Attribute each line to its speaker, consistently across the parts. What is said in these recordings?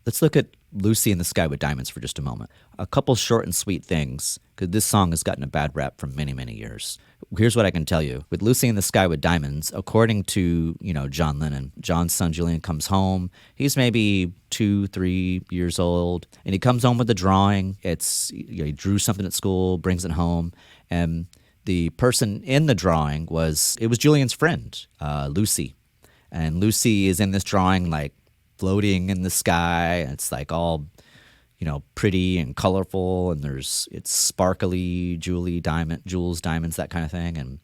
Speaker 1: Let's look at Lucy in the Sky with Diamonds for just a moment. A couple short and sweet things, because this song has gotten a bad rap for many, many years. Here's what I can tell you. With Lucy in the Sky with Diamonds, according to, John Lennon, John's son Julian comes home. He's maybe 2, 3 years old, and he comes home with a drawing. He drew something at school, brings it home, and the person in the drawing was Julian's friend, Lucy. And Lucy is in this drawing, like, floating in the sky. It's like all, pretty and colorful, and it's sparkly, jewels, diamonds, that kind of thing. And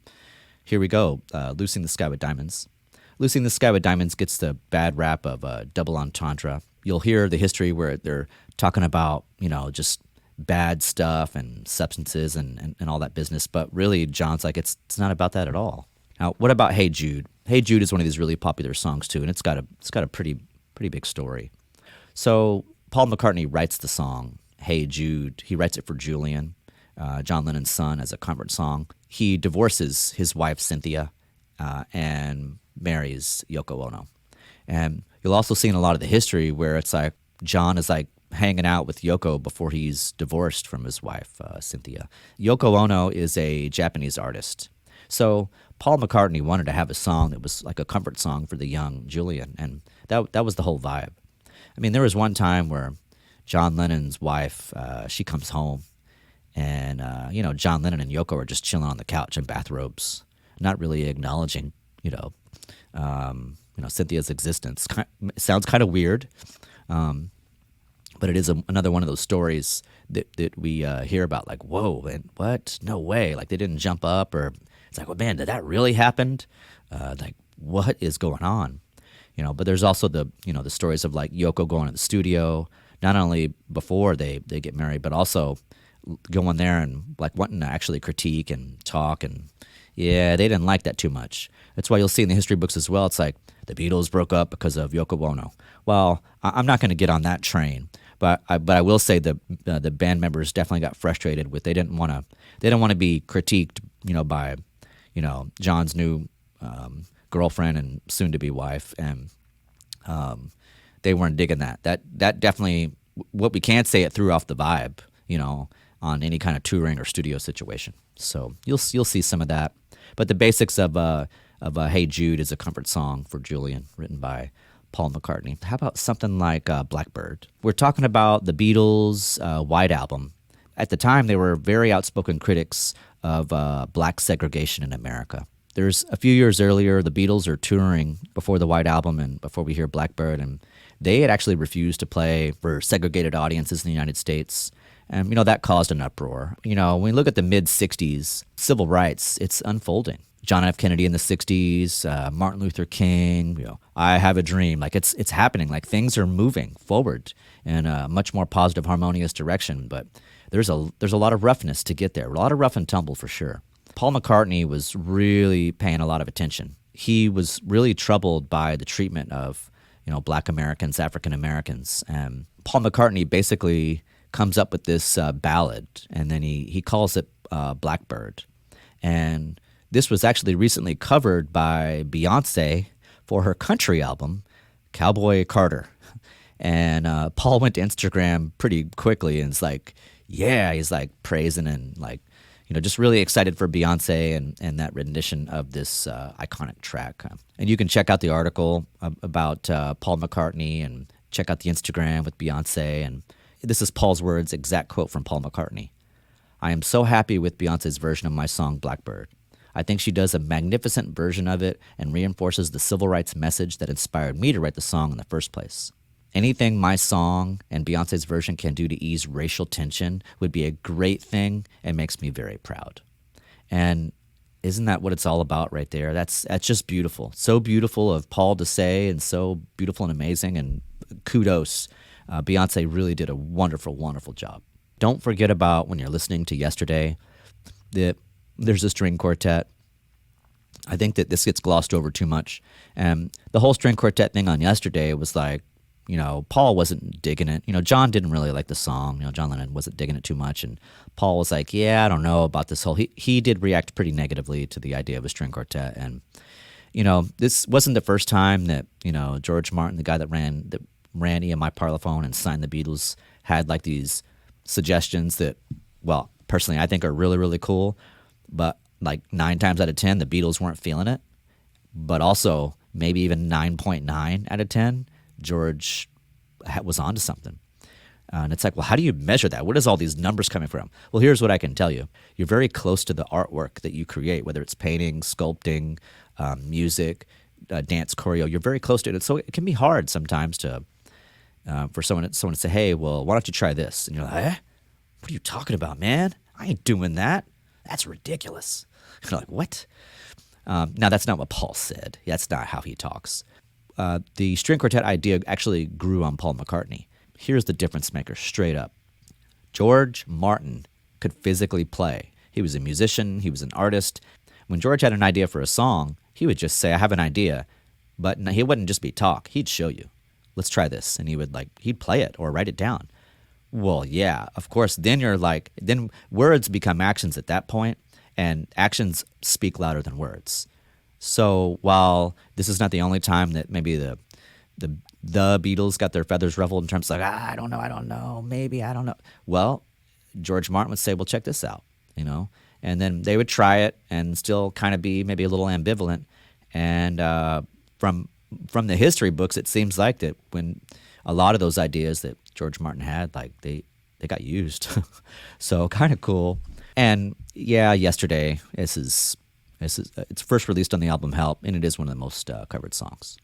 Speaker 1: here we go, Lucy in the Sky with Diamonds. Lucy in the Sky with Diamonds gets the bad rap of double entendre. You'll hear the history where they're talking about, just bad stuff and substances and all that business. But really, John's like, it's not about that at all. Now, what about Hey Jude? Hey Jude is one of these really popular songs too, and it's got a pretty big story. So Paul McCartney writes the song Hey Jude. He writes it for Julian, John Lennon's son, as a comfort song. He divorces his wife Cynthia and marries Yoko Ono. And you'll also see in a lot of the history where it's like John is like hanging out with Yoko before he's divorced from his wife Cynthia. Yoko Ono is a Japanese artist. So Paul McCartney wanted to have a song that was like a comfort song for the young Julian, and that was the whole vibe. I mean, there was one time where John Lennon's wife, she comes home, and John Lennon and Yoko are just chilling on the couch in bathrobes, not really acknowledging, Cynthia's existence. Sounds kind of weird, but it is another one of those stories that we hear about. Like, whoa, and what? No way! Like, they didn't jump up, or it's like, well, man, did that really happen? Like, what is going on? But there's also the stories of like Yoko going to the studio, not only before they get married, but also going there and like wanting to actually critique and talk. And yeah, they didn't like that too much. That's why you'll see in the history books as well. It's like the Beatles broke up because of Yoko Ono. Well, I'm not going to get on that train, but I will say the band members definitely got frustrated with they didn't want to be critiqued, by John's new girlfriend and soon-to-be wife, and they weren't digging that. That definitely, what we can't say, it threw off the vibe, on any kind of touring or studio situation. So you'll see some of that. But the basics of Hey Jude is a comfort song for Julian, written by Paul McCartney. How about something like Blackbird? We're talking about the Beatles' White Album. At the time, they were very outspoken critics of black segregation in America. There's a few years earlier, the Beatles are touring before the White Album and before we hear Blackbird, and they had actually refused to play for segregated audiences in the United States. And, that caused an uproar. When we look at the mid-'60s, civil rights, it's unfolding. John F. Kennedy in the 60s, Martin Luther King, I Have a Dream. Like, it's happening. Like, things are moving forward in a much more positive, harmonious direction. But there's a lot of roughness to get there, a lot of rough and tumble for sure. Paul McCartney was really paying a lot of attention. He was really troubled by the treatment of, Black Americans, African Americans. And Paul McCartney basically comes up with this ballad, and then he calls it Blackbird. And this was actually recently covered by Beyoncé for her country album, Cowboy Carter. And Paul went to Instagram pretty quickly and is like, yeah, he's like praising and like, just really excited for Beyoncé and that rendition of this iconic track. And you can check out the article about Paul McCartney and check out the Instagram with Beyoncé. And this is Paul's words, exact quote from Paul McCartney. I am so happy with Beyoncé's version of my song Blackbird. I think she does a magnificent version of it and reinforces the civil rights message that inspired me to write the song in the first place. Anything my song and Beyoncé's version can do to ease racial tension would be a great thing and makes me very proud. And isn't that what it's all about right there? That's just beautiful. So beautiful of Paul to say, and so beautiful and amazing, and kudos. Beyoncé really did a wonderful, wonderful job. Don't forget about, when you're listening to Yesterday, that there's a string quartet. I think that this gets glossed over too much. And the whole string quartet thing on Yesterday was like, Paul wasn't digging it. John didn't really like the song. John Lennon wasn't digging it too much. And Paul was like, yeah, I don't know about this whole... He did react pretty negatively to the idea of a string quartet. And, this wasn't the first time that, George Martin, the guy that Randy and my Parlophone and Sign the Beatles had like these suggestions that, well, personally I think are really, really cool, but like 9 times out of 10, the Beatles weren't feeling it. But also maybe even 9.9 out of 10, George was onto something. And it's like, well, how do you measure that? Where does all these numbers coming from? Well, here's what I can tell you. You're very close to the artwork that you create, whether it's painting, sculpting, music, dance choreo. You're very close to it. So it can be hard sometimes to for someone to say, hey, well, why don't you try this? And you're like, eh? What are you talking about, man? I ain't doing that. That's ridiculous. You're like, what? Now, that's not what Paul said. That's not how he talks. The string quartet idea actually grew on Paul McCartney. Here's the difference maker, straight up. George Martin could physically play. He was a musician. He was an artist. When George had an idea for a song, he would just say, I have an idea. But he wouldn't just be talk. He'd show you. Let's try this. And he'd play it or write it down. Well, yeah, of course. Then words become actions at that point, and actions speak louder than words. So while this is not the only time that maybe the Beatles got their feathers ruffled in terms of like, I don't know, maybe, I don't know. Well, George Martin would say, well, check this out, and then they would try it and still kind of be maybe a little ambivalent. And from the history books, it seems like that when a lot of those ideas that George Martin had, like they got used. So kind of cool. And yeah, Yesterday, it's first released on the album Help, and it is one of the most covered songs.